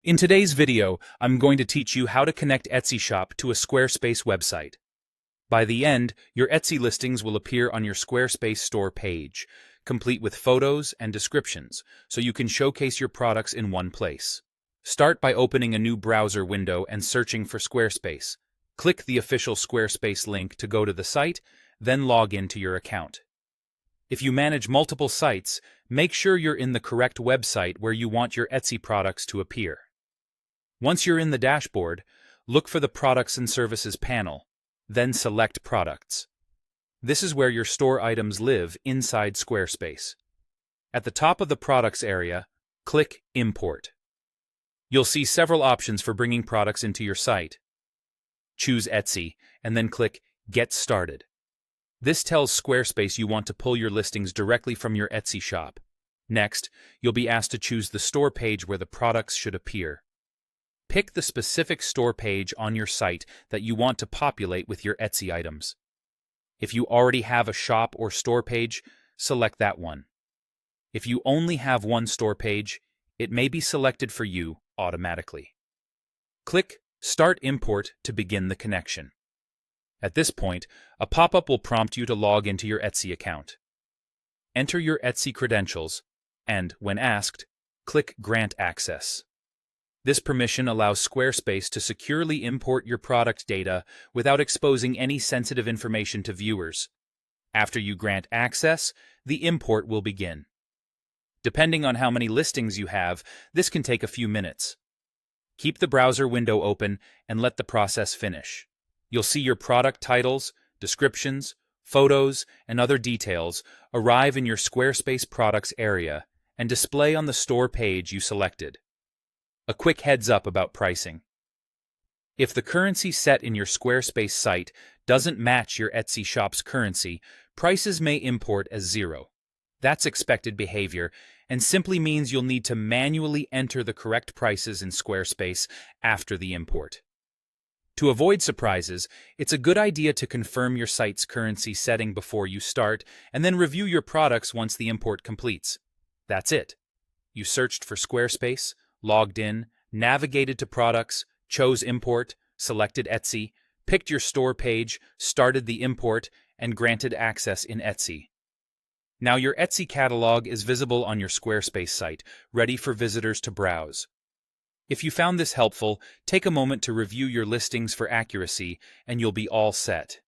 In today's video, I'm going to teach you how to connect Etsy shop to a Squarespace website. By the end, your Etsy listings will appear on your Squarespace store page, complete with photos and descriptions, so you can showcase your products in one place. Start by opening a new browser window and searching for Squarespace. Click the official Squarespace link to go to the site, then log into your account. If you manage multiple sites, make sure you're in the correct website where you want your Etsy products to appear. Once you're in the dashboard, look for the Products and Services panel, then select Products. This is where your store items live inside Squarespace. At the top of the Products area, click Import. You'll see several options for bringing products into your site. Choose Etsy, and then click Get Started. This tells Squarespace you want to pull your listings directly from your Etsy shop. Next, you'll be asked to choose the store page where the products should appear. Pick the specific store page on your site that you want to populate with your Etsy items. If you already have a shop or store page, select that one. If you only have one store page, it may be selected for you automatically. Click Start Import to begin the connection. At this point, a pop-up will prompt you to log into your Etsy account. Enter your Etsy credentials, and, when asked, click Grant Access. This permission allows Squarespace to securely import your product data without exposing any sensitive information to viewers. After you grant access, the import will begin. Depending on how many listings you have, this can take a few minutes. Keep the browser window open and let the process finish. You'll see your product titles, descriptions, photos, and other details arrive in your Squarespace products area and display on the store page you selected. A quick heads up about pricing. If the currency set in your Squarespace site doesn't match your Etsy shop's currency, prices may import as zero. That's expected behavior and simply means you'll need to manually enter the correct prices in Squarespace after the import. To avoid surprises, it's a good idea to confirm your site's currency setting before you start and then review your products once the import completes. That's it. You searched for Squarespace, logged in, navigated to products, chose import, selected Etsy, picked your store page, started the import, and granted access in Etsy. Now your Etsy catalog is visible on your Squarespace site, ready for visitors to browse. If you found this helpful, take a moment to review your listings for accuracy, and you'll be all set.